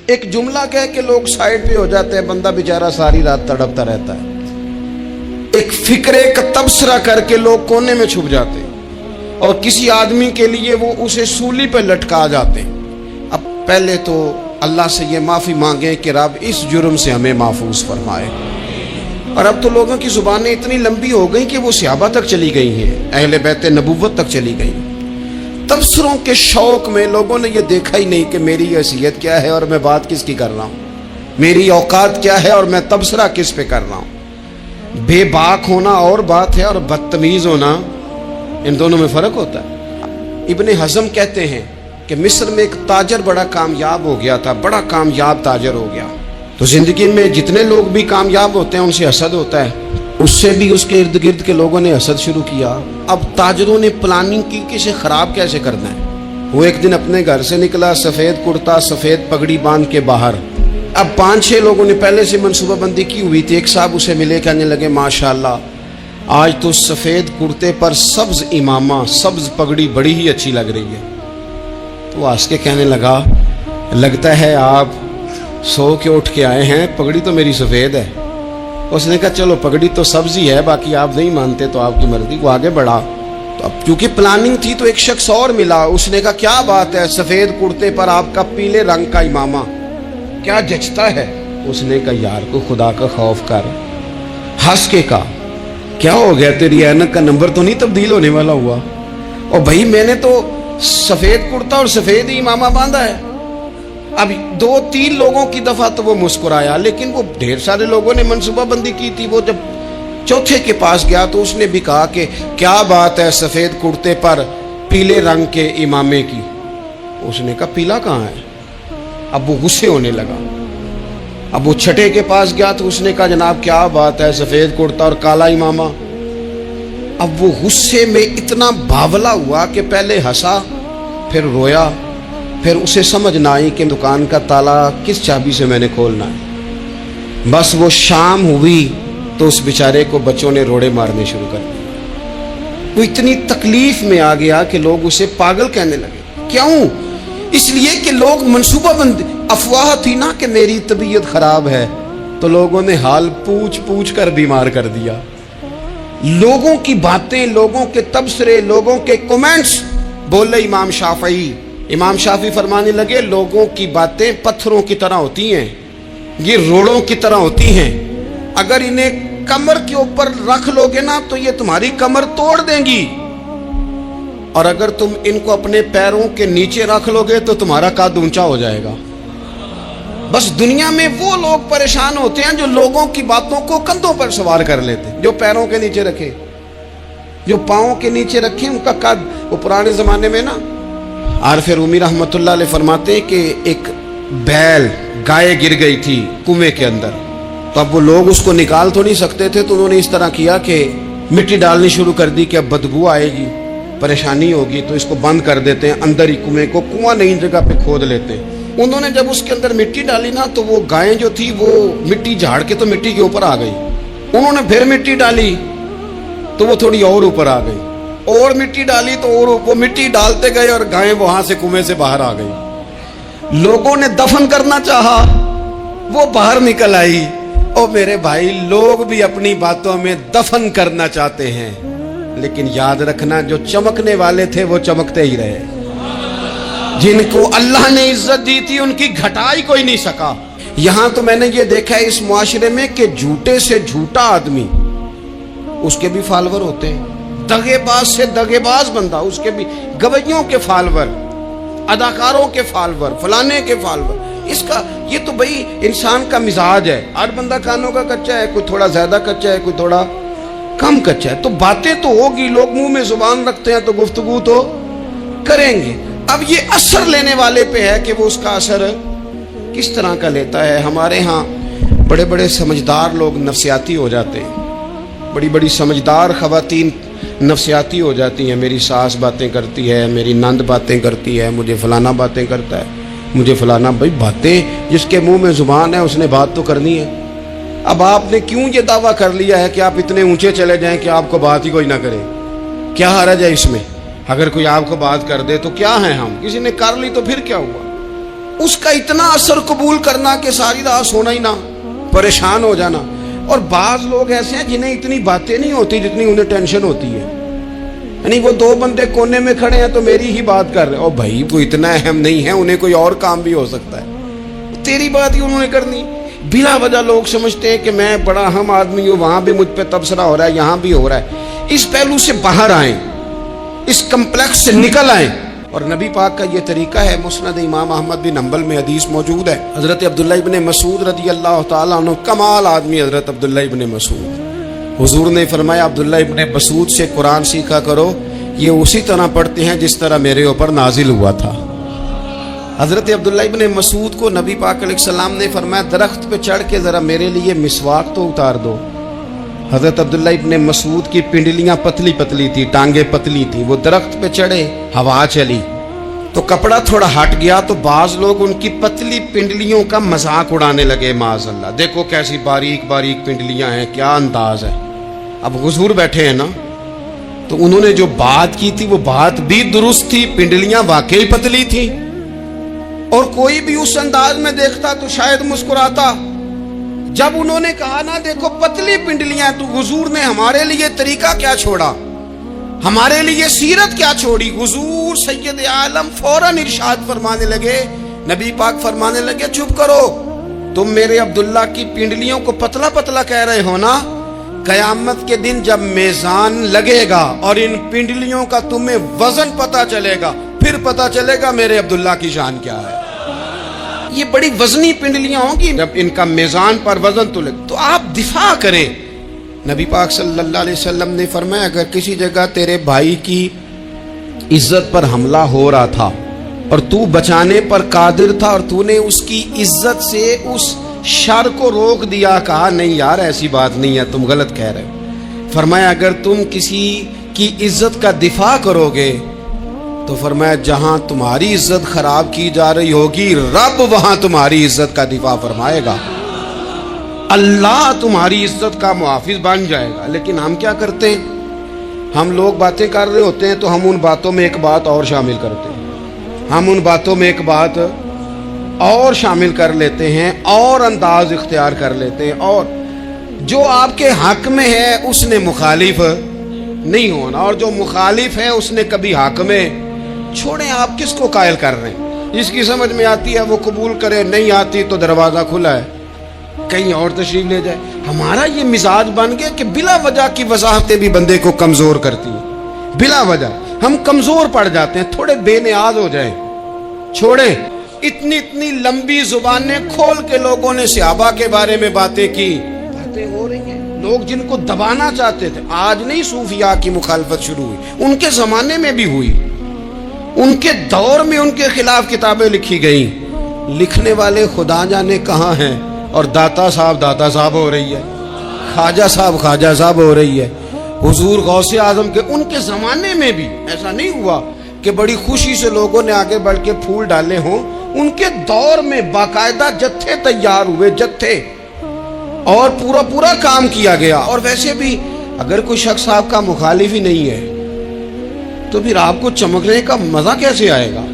ایک جملہ کہہ کے لوگ سائڈ پہ ہو جاتے ہیں، بندہ بیچارہ ساری رات تڑپتا رہتا ہے۔ ایک فکرے کا تبصرہ کر کے لوگ کونے میں چھپ جاتے ہیں، اور کسی آدمی کے لیے وہ اسے سولی پہ لٹکا جاتے ہیں۔ اب پہلے تو اللہ سے یہ معافی مانگیں کہ رب اس جرم سے ہمیں محفوظ فرمائے۔ اور اب تو لوگوں کی زبانیں اتنی لمبی ہو گئیں کہ وہ صحابہ تک چلی گئی ہیں، اہل بیت نبوت تک چلی گئی۔ تبصروں کے شوق میں لوگوں نے یہ دیکھا ہی نہیں کہ میری حیثیت کیا ہے اور میں بات کس کی کر رہا ہوں، میری اوقات کیا ہے اور میں تبصرہ کس پہ کر رہا ہوں۔ بے باک ہونا اور بات ہے اور بدتمیز ہونا، ان دونوں میں فرق ہوتا ہے۔ ابن حزم کہتے ہیں کہ مصر میں ایک تاجر بڑا کامیاب ہو گیا تھا، بڑا کامیاب تاجر ہو گیا۔ تو زندگی میں جتنے لوگ بھی کامیاب ہوتے ہیں ان سے حسد ہوتا ہے، اس سے بھی اس کے ارد گرد کے لوگوں نے حسد شروع کیا۔ اب تاجروں نے پلاننگ کی کہ اسے خراب کیسے کرنا ہے۔ وہ ایک دن اپنے گھر سے نکلا، سفید کرتا سفید پگڑی باندھ کے باہر۔ اب 5-6 لوگوں نے پہلے سے منصوبہ بندی کی ہوئی تھی۔ ایک صاحب اسے ملے، کہنے لگے ماشاءاللہ آج تو سفید کرتے پر سبز امامہ، سبز پگڑی بڑی ہی اچھی لگ رہی ہے۔ تو وہ ہنس کے کہنے لگا لگتا ہے آپ سو کے اٹھ کے آئے ہیں، پگڑی تو میری سفید ہے۔ اس نے کہا چلو پگڑی تو سبز ہی ہے، باقی آپ نہیں مانتے تو آپ کی مرضی۔ وہ آگے بڑھا تو اب کیونکہ پلاننگ تھی تو ایک شخص اور ملا، اس نے کہا کیا بات ہے، سفید کرتے پر آپ کا پیلے رنگ کا امامہ کیا جچتا ہے۔ اس نے کہا یار کو خدا کا خوف کر، ہنس کے کہا کیا ہو گیا، تیری اینک کا نمبر تو نہیں تبدیل ہونے والا ہوا؟ اور بھائی میں نے تو سفید کرتا اور سفید ہی امامہ باندھا ہے۔ اب 2-3 لوگوں کی دفعہ تو وہ مسکرایا، لیکن وہ ڈھیر سارے لوگوں نے منصوبہ بندی کی تھی۔ وہ جب چوتھے کے پاس گیا تو اس نے بھی کہا کہ کیا بات ہے سفید کرتے پر پیلے رنگ کے امامے کی۔ اس نے کہا پیلا کہاں ہے؟ اب وہ غصے ہونے لگا۔ اب وہ چھٹے کے پاس گیا تو اس نے کہا جناب کیا بات ہے سفید کرتا اور کالا امامہ۔ اب وہ غصے میں اتنا باولا ہوا کہ پہلے ہنسا پھر رویا، پھر اسے سمجھ نہ آئی کہ دکان کا تالا کس چابی سے میں نے کھولنا ہے۔ بس وہ شام ہوئی تو اس بیچارے کو بچوں نے روڑے مارنے شروع کر دیے۔ وہ اتنی تکلیف میں آ گیا کہ لوگ اسے پاگل کہنے لگے۔ کیوں؟ اس لیے کہ لوگ منصوبہ بندی، افواہ تھی نا کہ میری طبیعت خراب ہے، تو لوگوں نے حال پوچھ پوچھ کر بیمار کر دیا۔ لوگوں کی باتیں، لوگوں کے تبصرے، لوگوں کے کومنٹس۔ بولے امام شافعی فرمانے لگے لوگوں کی باتیں پتھروں کی طرح ہوتی ہیں، یہ روڑوں کی طرح ہوتی ہیں، اگر انہیں کمر کے اوپر رکھ لو گے نا تو یہ تمہاری کمر توڑ دیں گی، اور اگر تم ان کو اپنے پیروں کے نیچے رکھ لو گے تو تمہارا قد اونچا ہو جائے گا۔ بس دنیا میں وہ لوگ پریشان ہوتے ہیں جو لوگوں کی باتوں کو کندھوں پر سوار کر لیتے، جو پیروں کے نیچے رکھے، جو پاؤں کے نیچے رکھے ان کا قد۔ وہ پرانے زمانے میں نا عارف رومی رحمۃ اللہ علیہ فرماتے کہ ایک بیل گائے گر گئی تھی کنویں کے اندر، تو اب وہ لوگ اس کو نکال تو نہیں سکتے تھے، تو انہوں نے اس طرح کیا کہ مٹی ڈالنی شروع کر دی کہ اب بدبو آئے گی، پریشانی ہوگی، تو اس کو بند کر دیتے ہیں اندر ہی کنویں کو، کنواں نئی جگہ پہ کھود لیتے ہیں۔ انہوں نے جب اس کے اندر مٹی ڈالی نا تو وہ گائیں جو تھی وہ مٹی جھاڑ کے تو مٹی کے اوپر آ گئی، انہوں نے پھر مٹی ڈالی تو وہ تھوڑی اور اوپر آ گئی، اور مٹی ڈالی تو اور وہ مٹی ڈالتے گئے اور گائیں وہاں سے کنویں سے باہر آ گئی۔ لوگوں نے دفن کرنا چاہا، وہ باہر نکل آئی۔ اور میرے بھائی لوگ بھی اپنی باتوں میں دفن کرنا چاہتے ہیں، لیکن یاد رکھنا جو چمکنے والے تھے وہ چمکتے ہی رہے، جن کو اللہ نے عزت دی تھی ان کی گھٹائی کوئی نہیں سکا۔ یہاں تو میں نے یہ دیکھا ہے اس معاشرے میں کہ جھوٹے سے جھوٹا آدمی، اس کے بھی فالوور ہوتے ہیں، دغے باز سے دغے باز بندہ، اس کے بھی گویوں کے فالوور، اداکاروں کے فالوور، فلانے کے فالوور۔ اس کا یہ تو بھئی انسان کا مزاج ہے، ہر بندہ کانوں کا کچا ہے، کوئی تھوڑا زیادہ کچا ہے، کوئی تھوڑا کم کچا ہے، تو باتیں تو ہوگی، لوگ منہ میں زبان رکھتے ہیں تو گفتگو تو کریں گے۔ اب یہ اثر لینے والے پہ ہے کہ وہ اس کا اثر کس طرح کا لیتا ہے۔ ہمارے ہاں بڑے بڑے سمجھدار لوگ نفسیاتی ہو جاتے ہیں، بڑی بڑی سمجھدار خواتین نفسیاتی ہو جاتی ہیں، میری ساس باتیں کرتی ہے، میری نند باتیں کرتی ہے، مجھے فلانا باتیں کرتا ہے، مجھے فلانا۔ بھائی باتیں، جس کے منہ میں زبان ہے اس نے بات تو کرنی ہے۔ اب آپ نے کیوں یہ دعویٰ کر لیا ہے کہ آپ اتنے اونچے چلے جائیں کہ آپ کو بات ہی کوئی نہ کرے؟ کیا حرج ہے اس میں؟ اگر کوئی آپ کو بات کر دے تو کیا ہے، ہم کسی نے کر لی تو پھر کیا ہوا؟ اس کا اتنا اثر قبول کرنا کہ ساری رات سونا ہی نہ, پریشان ہو جانا. اور بعض لوگ ایسے ہیں جنہیں اتنی باتیں نہیں ہوتی جتنی انہیں ٹینشن ہوتی ہے. یعنی وہ دو بندے کونے میں کھڑے ہیں تو میری ہی بات کر رہے, اور بھائی وہ اتنا اہم نہیں ہے, انہیں کوئی اور کام بھی ہو سکتا ہے, تیری بات ہی انہوں نے کرنی. بلا وجہ لوگ سمجھتے ہیں کہ میں بڑا اہم آدمی ہوں, وہاں بھی مجھ پہ تبصرہ ہو رہا ہے, یہاں بھی ہو رہا ہے. اس پہلو سے باہر آئیں, اس کمپلیکس سے نکل آئیں. اور نبی پاک کا یہ طریقہ ہے. مسند امام احمد بن حنبل میں حدیث موجود ہے, حضرت عبداللہ ابن مسعود رضی اللہ تعالیٰ عنہ, کمال آدمی حضرت عبداللہ ابن مسعود, حضور نے فرمایا عبداللہ ابن مسعود سے قرآن سیکھا کرو, یہ اسی طرح پڑھتے ہیں جس طرح میرے اوپر نازل ہوا تھا. حضرت عبداللہ ابن مسعود کو نبی پاک علیہ السلام نے فرمایا درخت پہ چڑھ کے ذرا میرے لیے مسواک تو اتار دو. حضرت عبداللہ ابن مسعود کی پنڈلیاں پتلی پتلی تھی, ٹانگیں پتلی تھی, وہ درخت پہ چڑھے, ہوا چلی تو کپڑا تھوڑا ہٹ گیا, تو بعض لوگ ان کی پتلی پنڈلیوں کا مذاق اڑانے لگے, معاذ اللہ, دیکھو کیسی باریک باریک پنڈلیاں ہیں, کیا انداز ہے. اب حضور بیٹھے ہیں نا, تو انہوں نے جو بات کی تھی وہ بات بھی درست تھی, پنڈلیاں واقعی پتلی تھی, اور کوئی بھی اس انداز میں دیکھتا تو شاید مسکراتا. جب انہوں نے کہا نا دیکھو پتلی پنڈلیاں, تو حضور نے ہمارے لیے طریقہ کیا چھوڑا, ہمارے لیے سیرت کیا چھوڑی. حضور سید عالم فوراً ارشاد فرمانے لگے, نبی پاک فرمانے لگے چپ کرو, تم میرے عبداللہ کی پنڈلیوں کو پتلا پتلا کہہ رہے ہو نا, قیامت کے دن جب میزان لگے گا اور ان پنڈلیوں کا تمہیں وزن پتا چلے گا, پھر پتا چلے گا میرے عبداللہ کی شان کیا ہے. یہ بڑی وزنی پنڈلیاں ہوں گی, جب ان کا میزان پر وزن تو لگ, تو آپ دفاع کریں. نبی پاک صلی اللہ علیہ وسلم نے فرمایا اگر کسی جگہ تیرے بھائی کی عزت پر حملہ ہو رہا تھا اور تو بچانے پر قادر تھا, اور تو نے اس کی عزت سے اس شر کو روک دیا, کہا نہیں یار ایسی بات نہیں ہے, تم غلط کہہ رہے ہو. فرمایا اگر تم کسی کی عزت کا دفاع کرو گے تو فرمایا جہاں تمہاری عزت خراب کی جا رہی ہوگی, رب وہاں تمہاری عزت کا دفاع فرمائے گا, اللہ تمہاری عزت کا محافظ بن جائے گا. لیکن ہم کیا کرتے ہیں, ہم لوگ باتیں کر رہے ہوتے ہیں تو ہم ان باتوں میں ایک بات اور شامل کرتے ہیں, ہم ان باتوں میں ایک بات اور شامل کر لیتے ہیں, اور انداز اختیار کر لیتے ہیں, اور جو آپ کے حق میں ہے اس نے مخالف نہیں ہونا, اور جو مخالف ہے اس نے کبھی حق میں. چھوڑیں, آپ کس کو قائل کر رہے ہیں, جس کی سمجھ میں آتی ہے وہ قبول کرے, نہیں آتی تو دروازہ کھلا ہے, کہیں اور تشریف لے جائے. ہمارا یہ مزاج بن گیا کہ بلا وجہ کی وضاحتیں بھی بندے کو کمزور کرتی ہیں, بلا وجہ ہم کمزور پڑ جاتے ہیں, تھوڑے بے نیاز ہو جائیں. چھوڑیں, اتنی اتنی لمبی زبانیں کھول کے لوگوں نے صحابہ کے بارے میں باتیں کی, باتیں ہو رہی ہیں. لوگ جن کو دبانا چاہتے تھے, آج نہیں صوفیاء کی مخالفت شروع ہوئی, ان کے زمانے میں بھی ہوئی, ان کے دور میں ان کے خلاف کتابیں لکھی گئیں. لکھنے والے خدا جانے کہاں ہیں, اور داتا صاحب ہو رہی ہے, خواجہ صاحب ہو رہی ہے. حضور غوث اعظم کے ان کے زمانے میں بھی ایسا نہیں ہوا کہ بڑی خوشی سے لوگوں نے آگے بڑھ کے پھول ڈالے ہوں. ان کے دور میں باقاعدہ جتھے تیار ہوئے, جتھے, اور پورا کام کیا گیا. اور ویسے بھی اگر کوئی شخص آپ کا مخالف ہی نہیں ہے تو پھر آپ کو چمکنے کا مزہ کیسے آئے گا.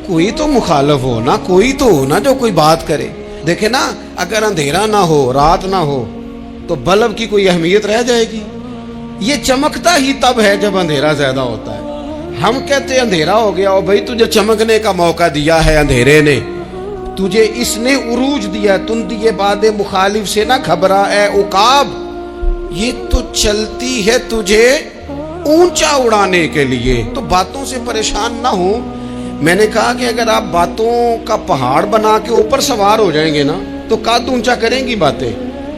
کوئی تو مخالف ہو نا, کوئی تو ہو نا جو کوئی بات کرے. دیکھیں نا, اگر اندھیرا نہ ہو, رات نہ ہو, تو بلب کی کوئی اہمیت رہ جائے گی. یہ چمکتا ہی تب ہے جب اندھیرا زیادہ ہوتا ہے. ہم کہتے ہیں اندھیرا ہو گیا, اور بھائی تجھے چمکنے کا موقع دیا ہے اندھیرے نے, تجھے اس نے عروج دیا, تم دیے باد مخالف سے نہ گھبرا اے عقاب, یہ تو چلتی ہے تجھے اونچا اڑانے کے لیے. تو باتوں سے پریشان نہ ہو. میں نے کہا کہ اگر آپ باتوں کا پہاڑ بنا کے اوپر سوار ہو جائیں گے نا تو قد اونچا کریں گی باتیں.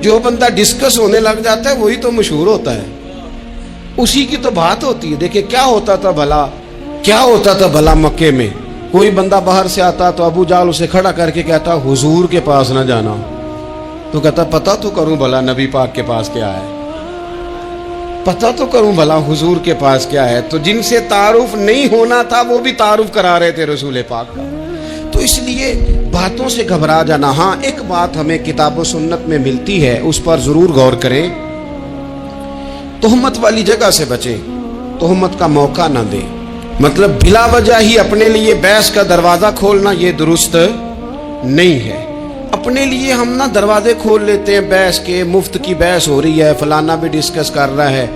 جو بندہ ڈسکس ہونے لگ جاتا ہے وہی تو مشہور ہوتا ہے, اسی کی تو بات ہوتی ہے. دیکھیں کیا ہوتا تھا بھلا مکے میں, کوئی بندہ باہر سے آتا تو ابو جال اسے کھڑا کر کے کہتا حضور کے پاس نہ جانا, تو کہتا پتہ تو کروں بھلا نبی پاک کے پاس کیا ہے, پتہ تو کروں بھلا حضور کے پاس کیا ہے. تو جن سے تعارف نہیں ہونا تھا وہ بھی تعارف کرا رہے تھے رسول پاک کا. تو اس لیے باتوں سے گھبرا جانا. ہاں ایک بات ہمیں کتاب و سنت میں ملتی ہے, اس پر ضرور غور کریں, تہمت والی جگہ سے بچیں, تہمت کا موقع نہ دیں. مطلب بلا وجہ ہی اپنے لیے بحث کا دروازہ کھولنا یہ درست نہیں ہے۔ اپنے لیے ہم نا دروازے کھول لیتے ہیں بحث کے، مفت کی بحث ہو رہی ہے، فلانا بھی ڈسکس کر رہا ہے۔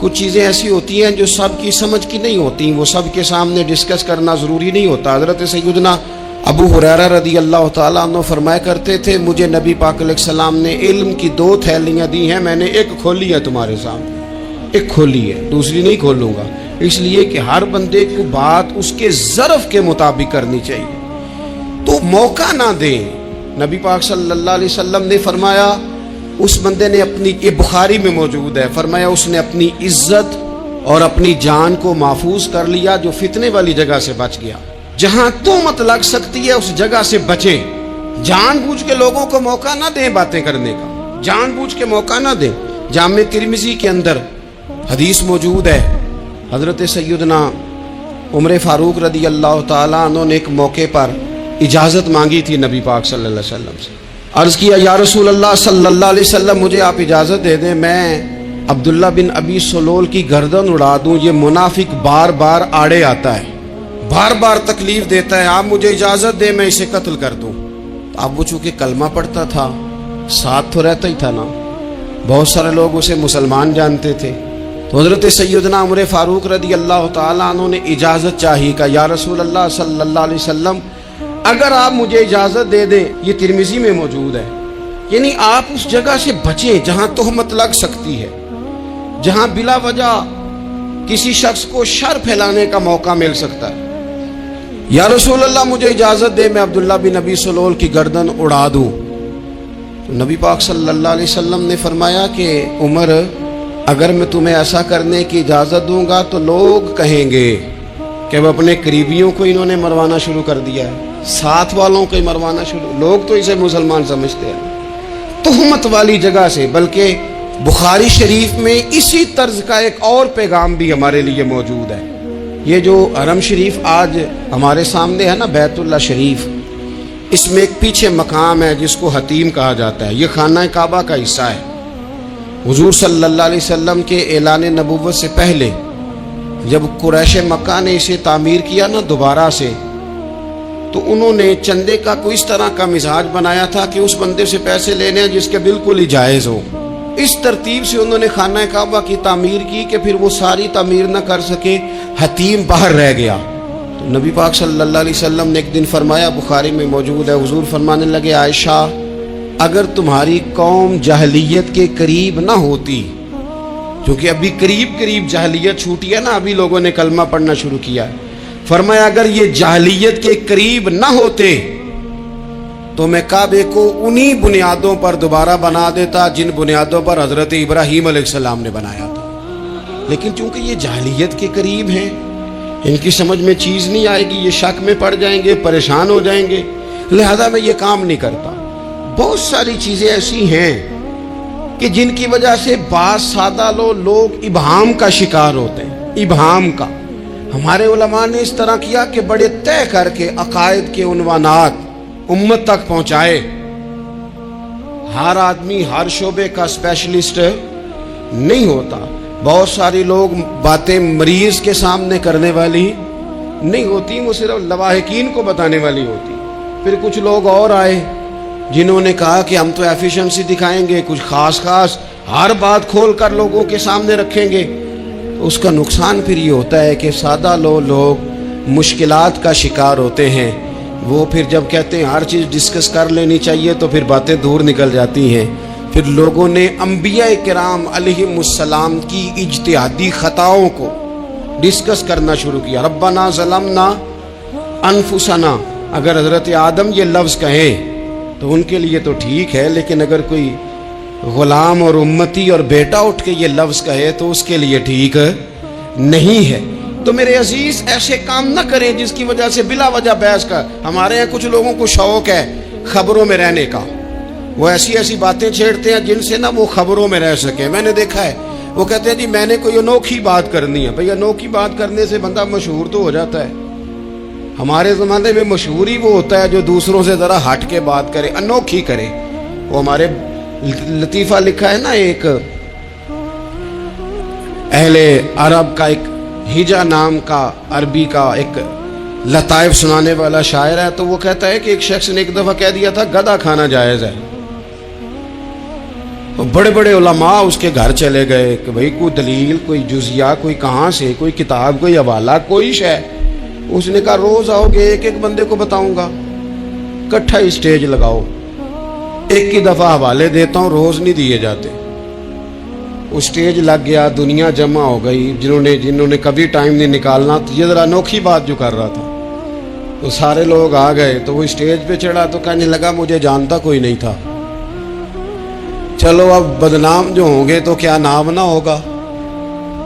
کچھ چیزیں ایسی ہوتی ہیں جو سب کی سمجھ کی نہیں ہوتی، وہ سب کے سامنے ڈسکس کرنا ضروری نہیں ہوتا۔ حضرت سیدنا ابو ہریرہ رضی اللہ تعالیٰ عنہ فرمایا کرتے تھے، مجھے نبی پاک علیہ السلام نے علم کی 2 تھیلیاں دی ہیں، میں نے ایک کھولی ہے تمہارے سامنے، ایک کھولی ہے، دوسری نہیں کھولوں گا، اس لیے کہ ہر بندے کو بات اس کے ظرف کے مطابق کرنی چاہیے، تو موقع نہ دیں۔ نبی پاک صلی اللہ علیہ وسلم نے فرمایا اس بندے نے اپنی، یہ بخاری میں موجود ہے، فرمایا اس نے اپنی عزت اور اپنی جان کو محفوظ کر لیا جو فتنے والی جگہ سے بچ گیا۔ جہاں تہمت لگ سکتی ہے اس جگہ سے بچیں، جان بوجھ کے لوگوں کو موقع نہ دیں باتیں کرنے کا، جان بوجھ کے موقع نہ دیں۔ جامع ترمذی کے اندر حدیث موجود ہے، حضرت سیدنا عمر فاروق رضی اللہ تعالیٰ عنہ نے ایک موقع پر اجازت مانگی تھی نبی پاک صلی اللہ علیہ وسلم سے، عرض کیا یا رسول اللہ صلی اللہ علیہ وسلم مجھے آپ اجازت دے دیں، میں عبداللہ بن ابی سلول کی گردن اڑا دوں، یہ منافق بار بار آڑے آتا ہے، بار بار تکلیف دیتا ہے، آپ مجھے اجازت دیں میں اسے قتل کر دوں۔ اب وہ چونکہ کلمہ پڑھتا تھا، ساتھ تو رہتا ہی تھا نا، بہت سارے لوگ اسے مسلمان جانتے تھے، تو حضرت سیدنا عمر فاروق رضی اللہ تعالیٰ عنہ نے اجازت چاہی، کہا یا رسول اللہ صلی اللہ علیہ وسلم اگر آپ مجھے اجازت دے دیں، یہ ترمذی میں موجود ہے، یعنی آپ اس جگہ سے بچیں جہاں تہمت لگ سکتی ہے، جہاں بلا وجہ کسی شخص کو شر پھیلانے کا موقع مل سکتا ہے۔ یا رسول اللہ مجھے اجازت دے میں عبداللہ بن ابی سلول کی گردن اڑا دوں، تو نبی پاک صلی اللہ علیہ وسلم نے فرمایا کہ عمر اگر میں تمہیں ایسا کرنے کی اجازت دوں گا تو لوگ کہیں گے کہ وہ اپنے قریبیوں کو انہوں نے مروانا شروع کر دیا ہے، ساتھ والوں کو مروانا شروع، لوگ تو اسے مسلمان سمجھتے ہیں، تہمت والی جگہ سے۔ بلکہ بخاری شریف میں اسی طرز کا ایک اور پیغام بھی ہمارے لیے موجود ہے۔ یہ جو حرم شریف آج ہمارے سامنے ہے نا، بیت اللہ شریف، اس میں ایک پیچھے مقام ہے جس کو حتیم کہا جاتا ہے، یہ خانہ کعبہ کا حصہ ہے۔ حضور صلی اللہ علیہ وسلم کے اعلان نبوت سے پہلے جب قریش مکہ نے اسے تعمیر کیا نا دوبارہ سے، تو انہوں نے چندے کا کوئی اس طرح کا مزاج بنایا تھا کہ اس بندے سے پیسے لینے ہیں جس کے بالکل ہی جائز ہو۔ اس ترتیب سے انہوں نے خانہ کعبہ کی تعمیر کی کہ پھر وہ ساری تعمیر نہ کر سکے، حتیم باہر رہ گیا۔ تو نبی پاک صلی اللہ علیہ وسلم نے ایک دن فرمایا، بخاری میں موجود ہے، حضور فرمانے لگے عائشہ اگر تمہاری قوم جاہلیت کے قریب نہ ہوتی، کیونکہ ابھی قریب جاہلیت چھوٹی ہے نا، ابھی لوگوں نے کلمہ پڑھنا شروع کیا ہے، فرمایا اگر یہ جاہلیت کے قریب نہ ہوتے تو میں کعبے کو انہی بنیادوں پر دوبارہ بنا دیتا جن بنیادوں پر حضرت ابراہیم علیہ السلام نے بنایا تھا، لیکن چونکہ یہ جاہلیت کے قریب ہیں، ان کی سمجھ میں چیز نہیں آئے گی، یہ شک میں پڑ جائیں گے، پریشان ہو جائیں گے، لہذا میں یہ کام نہیں کرتا۔ بہت ساری چیزیں ایسی ہیں کہ جن کی وجہ سے بعض سادہ لوگ ابہام کا شکار ہوتے ہیں، ابہام کا۔ ہمارے علماء نے اس طرح کیا کہ بڑے طے کر کے عقائد کے عنوانات امت تک پہنچائے۔ ہر آدمی ہر شعبے کا اسپیشلسٹ نہیں ہوتا، بہت سارے لوگ باتیں مریض کے سامنے کرنے والی نہیں ہوتی، وہ صرف لواحقین کو بتانے والی ہوتی۔ پھر کچھ لوگ اور آئے جنہوں نے کہا کہ ہم تو ایفیشنسی دکھائیں گے، کچھ خاص ہر بات کھول کر لوگوں کے سامنے رکھیں گے، تو اس کا نقصان پھر یہ ہوتا ہے کہ سادہ لوگ مشکلات کا شکار ہوتے ہیں۔ وہ پھر جب کہتے ہیں ہر چیز ڈسکس کر لینی چاہیے تو پھر باتیں دور نکل جاتی ہیں۔ پھر لوگوں نے انبیاء کرام علیہم السلام کی اجتہادی خطاؤں کو ڈسکس کرنا شروع کیا۔ ربنا ظلمنا انفسنا، اگر حضرت آدم یہ لفظ کہیں تو ان کے لیے تو ٹھیک ہے، لیکن اگر کوئی غلام اور امتی اور بیٹا اٹھ کے یہ لفظ کہے تو اس کے لیے ٹھیک نہیں ہے۔ تو میرے عزیز ایسے کام نہ کریں جس کی وجہ سے بلا وجہ بحث کا۔ ہمارے یہاں کچھ لوگوں کو شوق ہے خبروں میں رہنے کا، وہ ایسی باتیں چھیڑتے ہیں جن سے نہ وہ خبروں میں رہ سکیں۔ میں نے دیکھا ہے وہ کہتے ہیں جی میں نے کوئی انوکھی بات کرنی ہے۔ بھئی انوکھی بات کرنے سے بندہ مشہور تو ہو جاتا ہے۔ ہمارے زمانے میں مشہور ہی وہ ہوتا ہے جو دوسروں سے ذرا ہٹ کے بات کرے، انوکھی کرے۔ وہ ہمارے لطیفہ لکھا ہے نا، ایک اہل عرب کا، ایک ہجا نام کا عربی کا ایک لطائف سنانے والا شاعر ہے، تو وہ کہتا ہے کہ ایک شخص نے ایک دفعہ کہہ دیا تھا گدھا کھانا جائز ہے. تو بڑے بڑے علماء اس کے گھر چلے گئے کہ بھئی کوئی دلیل، کوئی جزیہ، کوئی کہاں سے، کوئی کتاب، کوئی حوالہ، کوئی شے. اس نے کہا روز آؤ گے ایک ایک بندے کو بتاؤں گا، کٹھا ہی اسٹیج لگاؤ، ایک ہی دفعہ حوالے دیتا ہوں، روز نہیں دیے جاتے. وہ اسٹیج لگ گیا، دنیا جمع ہو گئی، جنہوں نے کبھی ٹائم نہیں نکالنا. تو یہ ذرا انوکھی بات جو کر رہا تھا، تو سارے لوگ آ گئے. تو وہ اسٹیج پہ چڑھا تو کہنے لگا مجھے جانتا کوئی نہیں تھا. چلو اب بدنام جو ہوں گے تو کیا نام نہ ہوگا.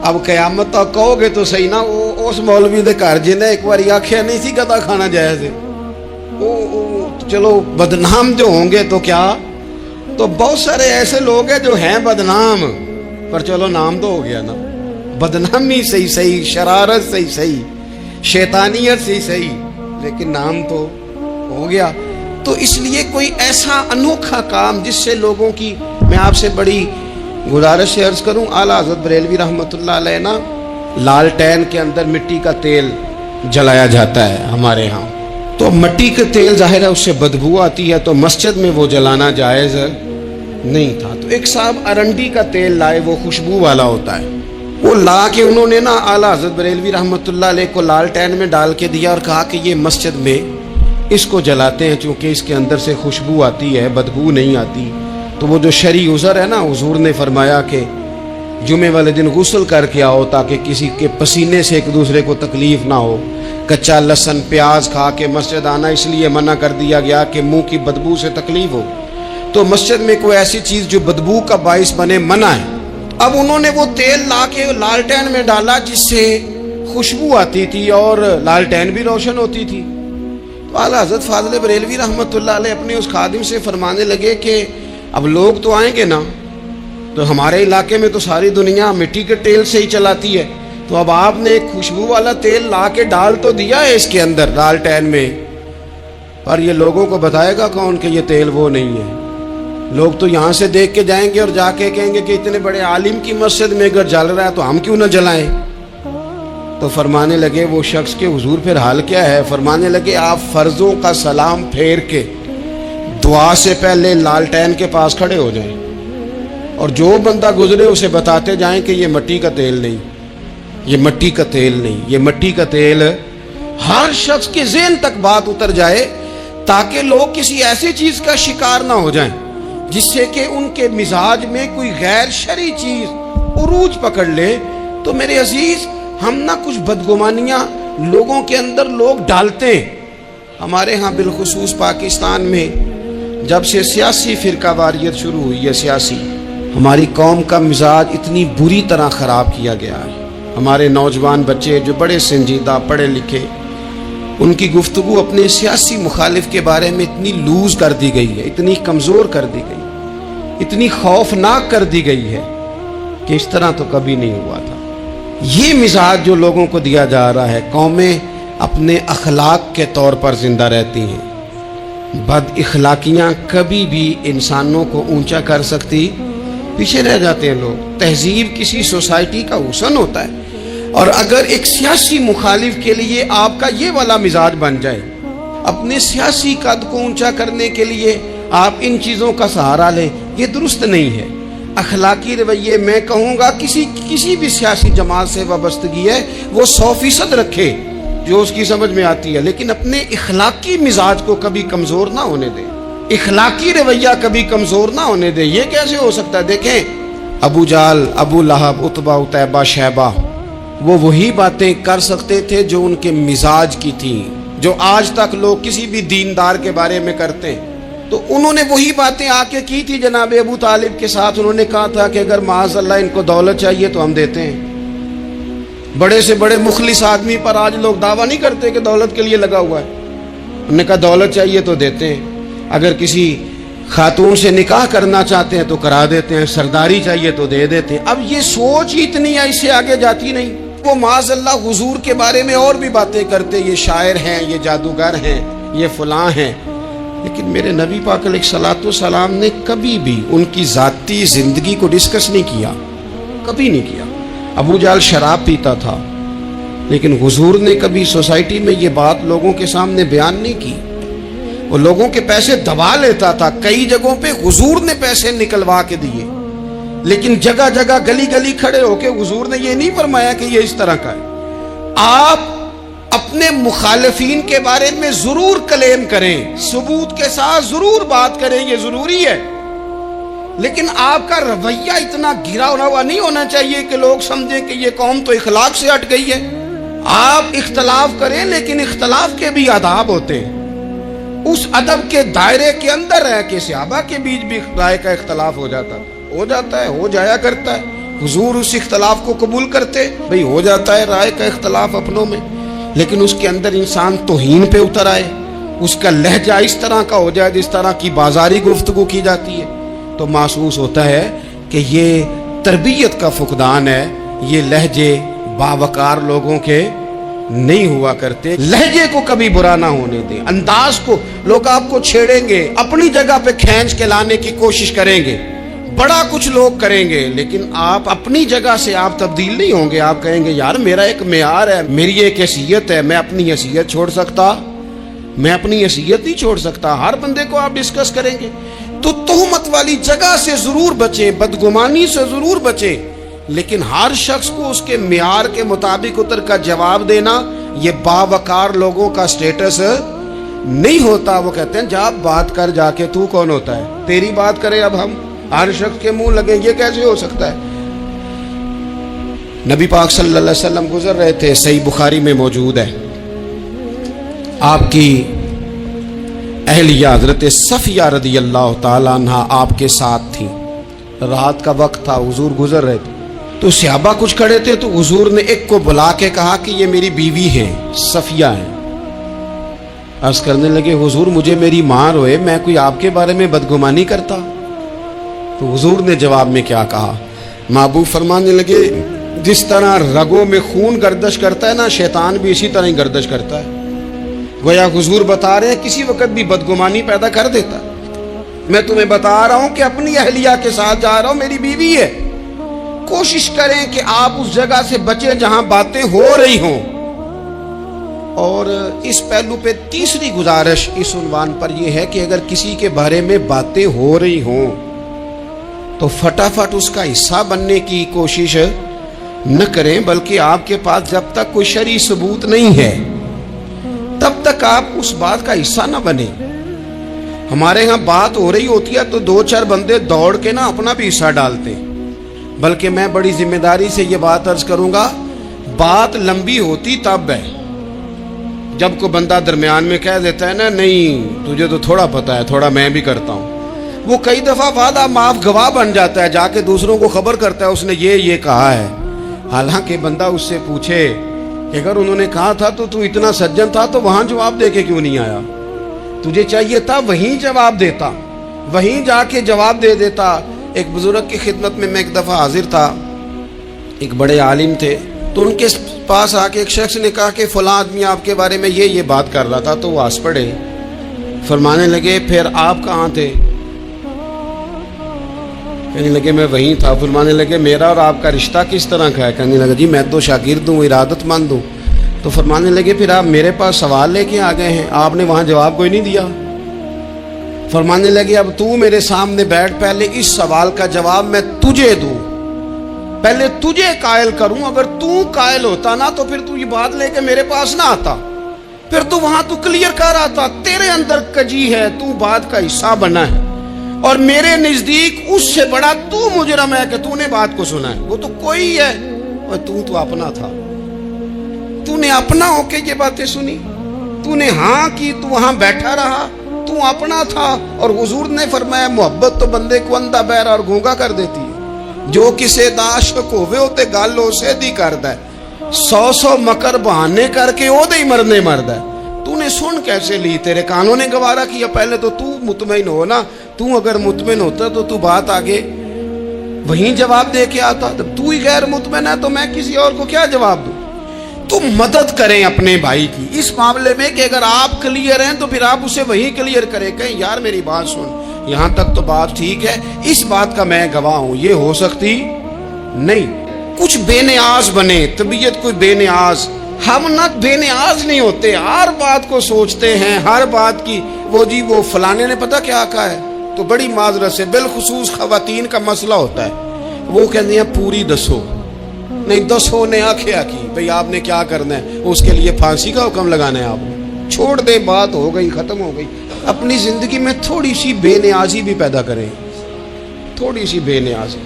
اب قیامت تک کہو گے تو صحیح نا، اس مولوی دے گھر جنہیں ایک بار آخیا نہیں سی گدا کھانا جائز ہے، چلو بدنام جو ہوں گے تو کیا. تو بہت سارے ایسے لوگ ہیں جو ہیں بدنام، پر چلو نام تو ہو گیا نا. بدنامی صحیح، شرارت صحیح، شیطانیت صحیح، لیکن نام تو ہو گیا. تو اس لیے کوئی ایسا انوکھا کام جس سے لوگوں کی، میں آپ سے بڑی گزارش سے عرض کروں، اعلیٰ حضرت بریلوی رحمۃ اللہ علیہ نا، لالٹین کے اندر مٹی کا تیل جلایا جاتا ہے ہمارے ہاں. تو مٹی کا تیل ظاہر ہے اس سے بدبو آتی ہے، تو مسجد میں وہ جلانا جائز نہیں تھا. تو ایک صاحب ارنڈی کا تیل لائے، وہ خوشبو والا ہوتا ہے. وہ لا کے انہوں نے نا اعلیٰ حضرت بریلوی رحمۃ اللہ علیہ کو لالٹین میں ڈال کے دیا اور کہا کہ یہ مسجد میں اس کو جلاتے ہیں چونکہ اس کے اندر سے خوشبو آتی ہے، بدبو نہیں آتی. تو وہ جو شرعی عذر ہے نا، حضور نے فرمایا کہ جمعے والے دن غسل کر کے آؤ تاکہ کسی کے پسینے سے ایک دوسرے کو تکلیف نہ ہو. کچا لہسن پیاز کھا کے مسجد آنا اس لیے منع کر دیا گیا کہ منہ کی بدبو سے تکلیف ہو. تو مسجد میں کوئی ایسی چیز جو بدبو کا باعث بنے منع ہے. اب انہوں نے وہ تیل لا کے لالٹین میں ڈالا جس سے خوشبو آتی تھی اور لالٹین بھی روشن ہوتی تھی. تو اعلیٰ حضرت فاضل بریلوی رحمۃ اللہ علیہ اپنے اس خادم سے فرمانے لگے کہ اب لوگ تو آئیں گے نا، تو ہمارے علاقے میں تو ساری دنیا مٹی کے تیل سے ہی چلاتی ہے، تو اب آپ نے ایک خوشبو والا تیل لا کے ڈال تو دیا ہے اس کے اندر لالٹین میں، پر یہ لوگوں کو بتائے گا کون کہ یہ تیل وہ نہیں ہے. لوگ تو یہاں سے دیکھ کے جائیں گے اور جا کے کہیں گے کہ اتنے بڑے عالم کی مسجد میں اگر جل رہا ہے تو ہم کیوں نہ جلائیں. تو فرمانے لگے وہ شخص کے حضور پھر حال کیا ہے. فرمانے لگے آپ فرضوں کا سلام پھیر کے دعا سے پہلے لالٹین کے پاس کھڑے ہو جائیں اور جو بندہ گزرے اسے بتاتے جائیں کہ یہ مٹی کا تیل نہیں، یہ مٹی کا تیل نہیں، یہ مٹی کا تیل. ہر شخص کے ذہن تک بات اتر جائے تاکہ لوگ کسی ایسی چیز کا شکار نہ ہو جائیں جس سے کہ ان کے مزاج میں کوئی غیر شرعی چیز عروج پکڑ لے. تو میرے عزیز، ہم نہ کچھ بدگمانیاں لوگوں کے اندر لوگ ڈالتے ہیں. ہمارے ہاں بالخصوص پاکستان میں جب سے سیاسی فرقہ واریت شروع ہوئی ہے، سیاسی، ہماری قوم کا مزاج اتنی بری طرح خراب کیا گیا ہے. ہمارے نوجوان بچے جو بڑے سنجیدہ پڑھے لکھے، ان کی گفتگو اپنے سیاسی مخالف کے بارے میں اتنی لوز کر دی گئی ہے، اتنی کمزور کر دی گئی، اتنی خوفناک کر دی گئی ہے کہ اس طرح تو کبھی نہیں ہوا تھا. یہ مزاج جو لوگوں کو دیا جا رہا ہے، قومیں اپنے اخلاق کے طور پر زندہ رہتی ہیں. بد اخلاقیاں کبھی بھی انسانوں کو اونچا کر سکتی، پیچھے رہ جاتے ہیں لوگ. تہذیب کسی سوسائٹی کا حسن ہوتا ہے، اور اگر ایک سیاسی مخالف کے لیے آپ کا یہ والا مزاج بن جائے، اپنے سیاسی قد کو اونچا کرنے کے لیے آپ ان چیزوں کا سہارا لیں، یہ درست نہیں ہے. اخلاقی رویے میں کہوں گا کسی بھی سیاسی جماعت سے وابستگی ہے وہ 100% رکھے جو اس کی سمجھ میں آتی ہے، لیکن اپنے اخلاقی مزاج کو کبھی کمزور نہ ہونے دے، اخلاقی رویہ کبھی کمزور نہ ہونے دے. یہ کیسے ہو سکتا ہے؟ دیکھیں، ابو جہل، ابو لہب، عتبہ، عتیبہ، شیبہ، وہ وہی باتیں کر سکتے تھے جو ان کے مزاج کی تھیں، جو آج تک لوگ کسی بھی دیندار کے بارے میں کرتے ہیں. تو انہوں نے وہی باتیں آ کے کی تھی جناب ابو طالب کے ساتھ. انہوں نے کہا تھا کہ اگر معاذ اللہ ان کو دولت چاہیے تو ہم دیتے ہیں. بڑے سے بڑے مخلص آدمی پر آج لوگ دعویٰ نہیں کرتے کہ دولت کے لیے لگا ہوا ہے. انہوں نے کہا دولت چاہیے تو دیتے ہیں، اگر کسی خاتون سے نکاح کرنا چاہتے ہیں تو کرا دیتے ہیں، سرداری چاہیے تو دے دیتے ہیں. اب یہ سوچ ہی اتنی ہے، اس سے آگے جاتی نہیں. وہ معاذ اللہ حضور کے بارے میں اور بھی باتیں کرتے، یہ شاعر ہیں، یہ جادوگر ہیں، یہ فلاں ہیں. لیکن میرے نبی پاک علیہ الصلوۃ والسلام نے کبھی بھی ان کی ذاتی زندگی کو ڈسکس نہیں کیا، کبھی نہیں کیا. ابو جہل شراب پیتا تھا، لیکن حضور نے کبھی سوسائٹی میں یہ بات لوگوں کے سامنے بیان نہیں کی. وہ لوگوں کے پیسے دبا لیتا تھا. کئی جگہوں پہ حضور نے پیسے نکلوا کے دیے, لیکن جگہ جگہ گلی گلی کھڑے ہو کے حضور نے یہ نہیں فرمایا کہ یہ اس طرح کا ہے. آپ اپنے مخالفین کے بارے میں ضرور کلیم کریں, ثبوت کے ساتھ ضرور بات کریں, یہ ضروری ہے, لیکن آپ کا رویہ اتنا گرا ہوا نہیں ہونا چاہیے کہ لوگ سمجھیں کہ یہ قوم تو اخلاق سے ہٹ گئی ہے. آپ اختلاف کریں, لیکن اختلاف کے بھی آداب ہوتے ہیں. اس ادب کے دائرے کے اندر رہ کے صحابہ کے بیچ بھی رائے کا اختلاف ہو جاتا ہے, ہو جایا کرتا ہے. حضور اس اختلاف کو قبول کرتے, بھئی ہو جاتا ہے رائے کا اختلاف اپنوں میں, لیکن اس کے اندر انسان توہین پہ اتر آئے, اس کا لہجہ اس طرح کا ہو جائے جس طرح کی بازاری گفتگو کی جاتی ہے, تو محسوس ہوتا ہے کہ یہ تربیت کا فقدان ہے. یہ لہجے باوقار لوگوں کے نہیں ہوا کرتے. لہجے کو کبھی برا نہ ہونے دیں, انداز کو. لوگ آپ کو چھیڑیں گے, اپنی جگہ پہ کھینچ کے لانے کی کوشش کریں گے, بڑا کچھ لوگ کریں گے, لیکن آپ اپنی جگہ سے آپ تبدیل نہیں ہوں گے. آپ کہیں گے یار میرا ایک معیار ہے, میری ایک حیثیت ہے, میں اپنی حیثیت چھوڑ سکتا, میں اپنی حیثیت نہیں چھوڑ سکتا. ہر بندے کو آپ ڈسکس کریں گے. تو تہمت والی جگہ سے ضرور بچیں, بدگمانی سے ضرور بچیں, لیکن ہر شخص کو اس کے معیار کے مطابق اتر کا جواب دینا یہ باوقار لوگوں کا سٹیٹس نہیں ہوتا. وہ کہتے ہیں جا بات کر, جا کے تو کون ہوتا ہے, تیری بات کرے اب ہم ہر شخص کے منہ لگیں, یہ کیسے ہو سکتا ہے. نبی پاک صلی اللہ علیہ وسلم گزر رہے تھے, صحیح بخاری میں موجود ہے. آپ کی اہلیہ حضرت صفیہ رضی اللہ تعالیٰ عنہ آپ کے ساتھ تھی. رات کا وقت تھا, حضور گزر رہے تھے, تو صحابہ کچھ کھڑے تھے, تو حضور نے ایک کو بلا کے کہا کہ یہ میری بیوی ہے, صفیہ ہے. عرض کرنے لگے حضور مجھے میری ماں روئے, میں کوئی آپ کے بارے میں بدگمانی کرتا. تو حضور نے جواب میں کیا کہا, محبوب فرمانے لگے جس طرح رگوں میں خون گردش کرتا ہے نا, شیطان بھی اسی طرح ہی گردش کرتا ہے. گویا حضور بتا رہے ہیں کسی وقت بھی بدگمانی پیدا کر دیتا. میں تمہیں بتا رہا ہوں کہ اپنی اہلیہ کے ساتھ جا رہا ہوں, میری بیوی ہے. کوشش کریں کہ آپ اس جگہ سے بچیں جہاں باتیں ہو رہی ہوں. اور اس پہلو پہ تیسری گزارش اس عنوان پر یہ ہے کہ اگر کسی کے بارے میں باتیں ہو رہی ہوں تو فٹافٹ اس کا حصہ بننے کی کوشش نہ کریں, بلکہ آپ کے پاس جب تک کوئی شرعی ثبوت نہیں ہے تب تک آپ اس بات کا حصہ نہ بنیں. ہمارے ہاں بات ہو رہی ہوتی ہے تو 2-4 بندے دوڑ کے نا اپنا بھی حصہ ڈالتے ہیں, بلکہ میں بڑی ذمہ داری سے یہ بات عرض کروں گا, بات لمبی ہوتی تب ہے جب کوئی بندہ درمیان میں کہہ دیتا ہے نا نہیں تجھے تو تھوڑا پتا ہے, تھوڑا میں بھی کرتا ہوں. وہ کئی دفعہ وعدہ معاف گواہ بن جاتا ہے, جا کے دوسروں کو خبر کرتا ہے اس نے یہ کہا ہے. حالانکہ بندہ اس سے پوچھے کہ اگر انہوں نے کہا تھا تو اتنا سجن تھا تو وہاں جواب دے کے کیوں نہیں آیا, تجھے چاہیے تھا وہیں جواب دیتا, وہیں جا کے جواب دے دیتا. ایک بزرگ کی خدمت میں ایک دفعہ حاضر تھا, ایک بڑے عالم تھے, تو ان کے پاس آ کے ایک شخص نے کہا کہ فلاں آدمی آپ کے بارے میں یہ بات کر رہا تھا. تو وہ ہنس پڑے, فرمانے لگے پھر آپ کہاں تھے؟ کہنے لگے میں وہیں تھا. فرمانے لگے میرا اور آپ کا رشتہ کس طرح کا ہے؟ کہنے لگا جی میں تو شاگرد ہوں, ارادت مند ہوں. تو فرمانے لگے پھر آپ میرے پاس سوال لے کے آ گئے ہیں, آپ نے وہاں جواب کوئی نہیں دیا. فرمانے لگے اب تو میرے سامنے بیٹھ, پہلے اس سوال کا جواب میں تجھے دوں, پہلے تجھے قائل کروں. اگر تو قائل ہوتا نا تو پھر تو یہ بات لے کے میرے پاس نہ آتا, پھر تو وہاں تو کلیئر کر آتا. تیرے اندر کجی ہے, تو بات کا حصہ بنا ہے, اور میرے نزدیک اس سے بڑا تو مجرم ہے کہ تو نے بات کو سنا ہے. وہ تو کوئی ہے, اور تو اپنا تھا, تو نے اپنا ہو کے یہ باتیں سنی, تو نے ہاں کی, تو وہاں بیٹھا رہا, تو اپنا تھا. اور حضور نے فرمایا محبت تو بندے کو اندھا بہرا اور گونگا کر دیتی ہے. جو کسے دا عاشق ہوئے ہوتے گل اسے دی کردا ہے, 100 مکر بہانے کر کے او دے ہی مرنے مردا ہے. تو نے سن کیسے لی, تیرے کانوں نے گوارا کیا. پہلے تو مطمئن ہو نا, تو اگر مطمئن ہوتا تو بات آگے وہیں جواب دے کے آتا. جب تو ہی غیر مطمئن ہے تو میں کسی اور کو کیا جواب دوں؟ تو مدد کریں اپنے بھائی کی اس معاملے میں کہ اگر آپ کلیئر ہیں تو پھر آپ اسے وہی کلیئر کریں, کہیں یار میری بات سن, یہاں تک تو بات ٹھیک ہے, اس بات کا میں گواہ ہوں, یہ ہو سکتی نہیں. کچھ بے نیاز بنے, طبیعت کوئی بے نیاز, ہم نہ بے نیاز نہیں ہوتے، ہر بات کو سوچتے ہیں، ہر بات کی وہ فلانے نے پتہ کیا کہا ہے، تو بڑی معذرت سے بالخصوص خواتین کا مسئلہ ہوتا ہے، وہ کہتے ہیں پوری دسو، نہیں دسو نے آکھیا کی بھئی آپ نے کیا کرنا ہے، اس کے لیے پھانسی کا حکم لگانا ہے، آپ چھوڑ دے، بات ہو گئی، ختم ہو گئی۔ اپنی زندگی میں تھوڑی سی بے نیازی بھی پیدا کریں، تھوڑی سی بے نیازی،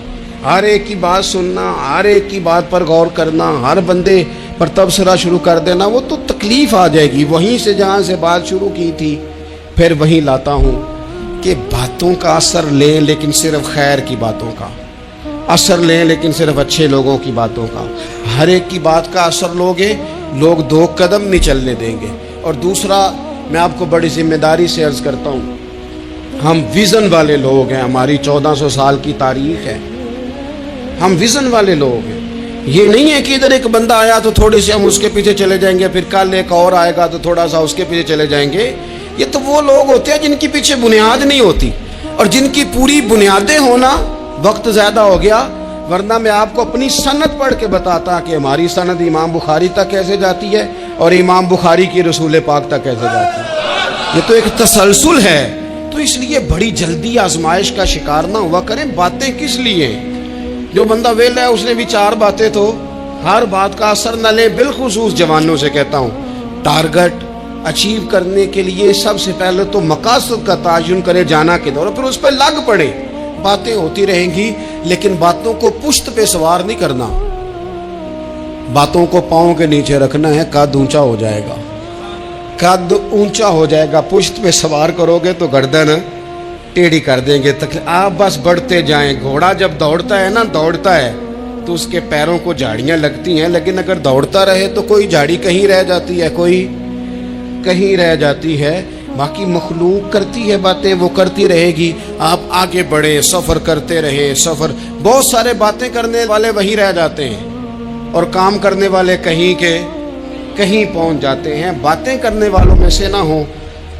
ہر ایک کی بات سننا، ہر ایک کی بات پر غور کرنا، ہر بندے پر تبصرہ شروع کر دینا، وہ تو تکلیف آ جائے گی۔ وہیں سے جہاں سے بات شروع کی تھی پھر وہیں لاتا ہوں کہ باتوں کا اثر لیں لیکن صرف خیر کی باتوں کا اثر لیں، لیکن صرف اچھے لوگوں کی باتوں کا۔ ہر ایک کی بات کا اثر لوگے، لوگ دو قدم نہیں چلنے دیں گے۔ اور دوسرا، میں آپ کو بڑی ذمہ داری سے عرض کرتا ہوں، ہم ویژن والے لوگ ہیں، ہماری 1400 سال کی تاریخ ہے، ہم ویژن والے لوگ ہیں۔ یہ نہیں ہے کہ ادھر ایک بندہ آیا تو تھوڑی سی ہم اس کے پیچھے چلے جائیں گے، پھر کل ایک اور آئے گا تو تھوڑا سا اس کے پیچھے چلے جائیں گے۔ یہ تو وہ لوگ ہوتے ہیں جن کے پیچھے بنیاد نہیں ہوتی، اور جن کی پوری بنیادیں ہونا، وقت زیادہ ہو گیا ورنہ میں آپ کو اپنی سند پڑھ کے بتاتا کہ ہماری سند امام بخاری تک کیسے جاتی ہے اور امام بخاری کی رسول پاک تک کیسے جاتی ہے۔ یہ تو ایک تسلسل ہے۔ تو اس لیے بڑی جلدی آزمائش کا شکار نہ ہوا کریں۔ باتیں کس لیے ہیں؟ جو بندہ ویلا ہے اس نے بھی 4 باتیں، تو ہر بات کا اثر نہ لیں۔ بالخصوص جوانوں سے کہتا ہوں، ٹارگٹ اچیو کرنے کے لیے سب سے پہلے تو مقاصد کا تعین کرے، جانا کے دور، پھر اس پہ لگ پڑے۔ باتیں ہوتی رہیں گی لیکن باتوں کو پشت پہ سوار نہیں کرنا، باتوں کو پاؤں کے نیچے رکھنا ہے، قد اونچا ہو جائے گا، قد اونچا ہو جائے گا۔ پشت پہ سوار کرو گے تو گردن ٹیڑھی کر دیں گے، آپ بس بڑھتے جائیں۔ گھوڑا جب دوڑتا ہے نا، دوڑتا ہے تو اس کے پیروں کو جھاڑیاں لگتی ہیں، لیکن اگر دوڑتا رہے تو کوئی جھاڑی کہیں رہ جاتی ہے، کوئی کہیں رہ جاتی ہے۔ باقی مخلوق کرتی ہے باتیں، وہ کرتی رہے گی، آپ آگے بڑھیں، سفر کرتے رہیں۔ سفر بہت سارے باتیں کرنے والے وہیں رہ جاتے ہیں اور کام کرنے والے کہیں کے کہیں پہنچ جاتے ہیں۔ باتیں کرنے والوں میں سے نہ ہوں،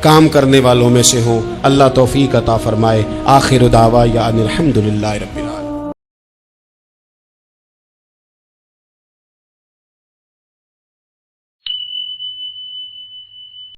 کام کرنے والوں میں سے ہوں۔ اللہ توفیق عطا فرمائے۔ آخر دعوانا الحمدللہ رب العالمین۔